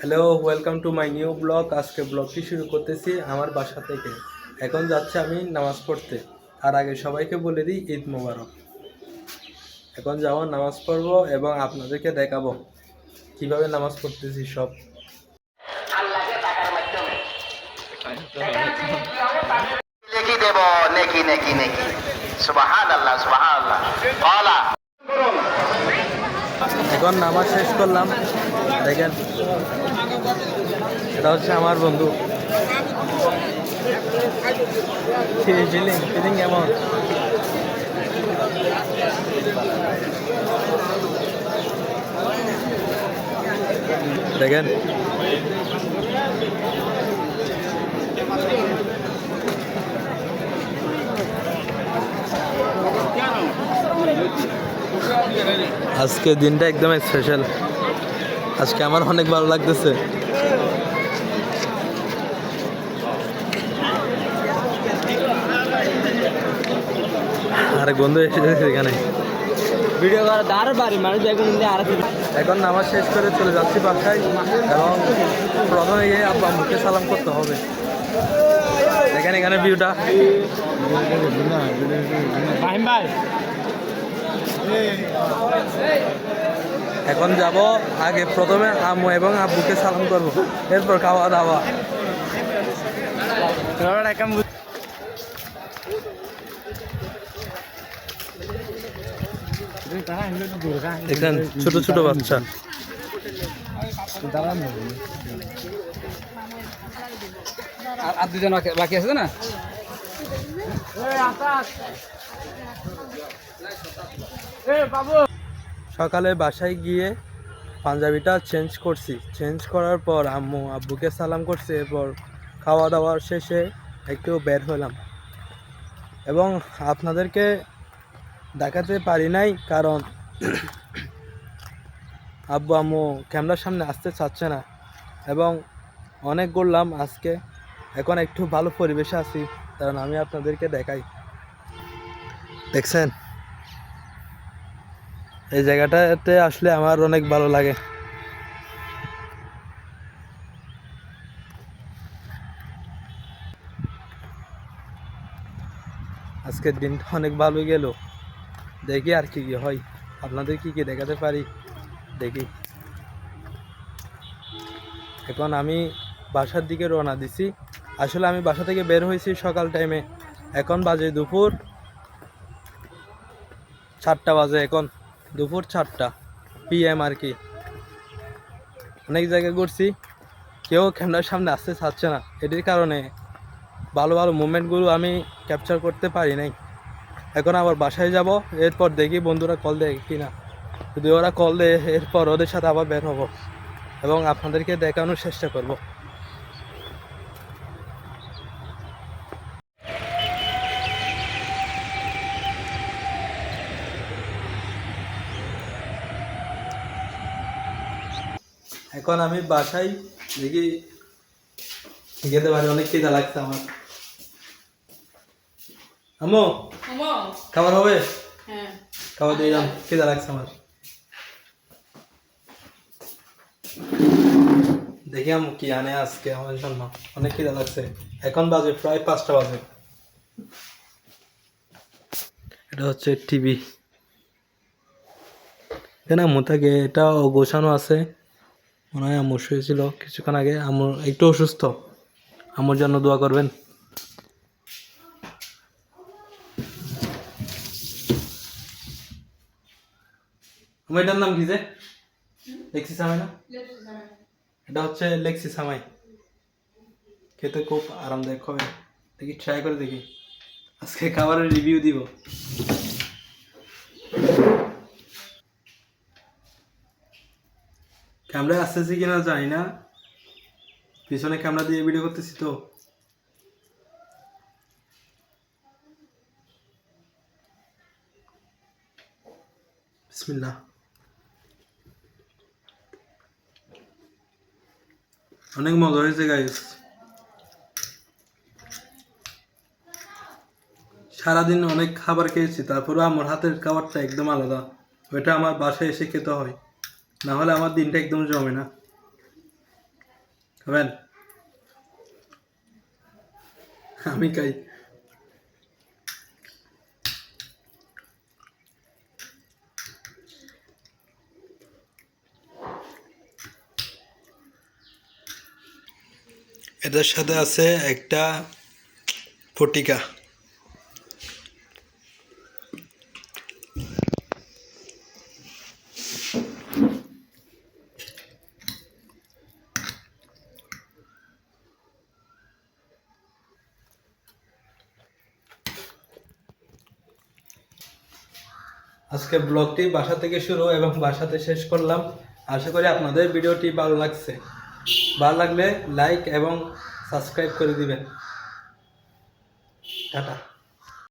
Hello, welcome to my new blog. আজকে ব্লগটি শুরু করতেছি আমার বাসা থেকে। এখন যাচ্ছি আমি নামাজ পড়তে। তার আগে সবাইকে বলে দিই ঈদ মোবারক। এখন যাবো নামাজ পড়বো এবং আপনাদেরকে দেখাবো কিভাবে নামাজ পড়তেছি সব। নেকি দেব, নেকি নেকি নেকি। সুবহানাল্লাহ সুবহানাল্লাহ। ওয়ালা এখন নামাজ শেষ করলাম। দেখেন, এটা হচ্ছে আমার বন্ধু। ফিলিং ফিলিং কেমন? দেখেন, আজকে দিনটা একদম স্পেশাল। আজকে আমার অনেক ভালো লাগতেছে। আরেক বন্ধু এসেছে এখানে ভিডিও করা তার বাড়ি মানুষ এখন নামাজ শেষ করে চলে যাচ্ছি বাসায় এবং প্রথমে গিয়ে আব্বা আম্মুকে সালাম করতে হবে। দেখেন এখানে ভিউটা। এখন যাব, আগে প্রথমে আম্মু এবং আব্বুকে সালাম করবো, এরপর খাওয়া দাওয়া। দেখেন ছোট ছোট বাচ্চা। আর দুজন বাকি আছে না? সকালে বাসায় গিয়ে পাঞ্জাবিটা চেঞ্জ করছি। চেঞ্জ করার পর আম্মু আব্বুকে সালাম করছি। এরপর খাওয়া দাওয়ার শেষে একটু বের হলাম এবং আপনাদেরকে দেখাতে পারি নাই, কারণ আব্বু আম্মু ক্যামেরার সামনে আসতে চাচ্ছে না এবং অনেক ঘুরলাম আজকে। এখন একটু ভালো পরিবেশে আছি, কারণ আমি আপনাদেরকে দেখাই। দেখছেন, এই জায়গাটাতে আসলে আমার অনেক ভালো লাগে। আজকের দিনটা অনেক ভালো গেল। দেখি আর কি কি হয়, আপনাদের কি কি দেখাতে পারি দেখি। এখন আমি বাসার দিকে রওনা দিছি। আসলে আমি বাসা থেকে বের হয়েছি সকাল টাইমে। এখন বাজে দুপুর 4টা বাজে। এখন দুপুর 4টা PM আর কি। অনেক জায়গায় ঘুরছি, কেউ ক্যামেরার সামনে আসতে চাচ্ছে না। এটির কারণে ভালো ভালো মুভমেন্টগুলো আমি ক্যাপচার করতে পারি নাই। এখন আবার বাসায় যাব, এরপর দেখি বন্ধুরা কল দেয় কিনা। যদি ওরা কল দেয়, এরপর ওদের সাথে আবার বের হব এবং আপনাদেরকে দেখানোর চেষ্টা করব। এখন আমি বাসায় দেখি যেতে পারি। অনেক খিদা লাগছে আমার। আম্মু, খাবার হবে? খাবার দিয়ে যান, খিদা লাগছে আমার। দেখি আম্মু কি আনে আজকে আমার জন্য। অনেক খিদা লাগছে। এখন বাজে প্রায় 5টা বাজে। এটা হচ্ছে টিভি। কেন আম্মু থাকে, এটা গোছানো আছে। মনে হয় আম্মু শুয়েছিল কিছুক্ষণ আগে। আম্মু একটু অসুস্থ, আম্মুর জন্য দোয়া করবেন। আমার এটার নাম কি যে লেক্সি সামাই না? এটা হচ্ছে লেক্সি সামাই। খেতে খুব আরামদায়ক হবে। দেখি ট্রাই করে দেখি। আজকে খাবারের রিভিউ দিব। ক্যামেরা আসতেছে কিনা জানি না, পিছনে ক্যামেরা দিয়ে ভিডিও করতেছি তো। বিসমিল্লাহ। অনেক মজা হয়েছে গাইস। সারাদিন অনেক খাবার খেয়েছি, তারপরে আমার হাতের খাবারটা একদম আলাদা। ওইটা আমার বাসায় এসে খেতে হয়, না হলে আমার দিনটা একদম জমে না। খাবেন? আমি খাই। এটার সাথে আছে একটা ফটিকা। আজকে ব্লগটি বাসা থেকে শুরু এবং বাসাতে শেষ করলাম। আশা করি আপনাদের ভিডিওটি ভালো লাগছে। ভালো লাগলে লাইক এবং সাবস্ক্রাইব করে দিবেন। টাটা।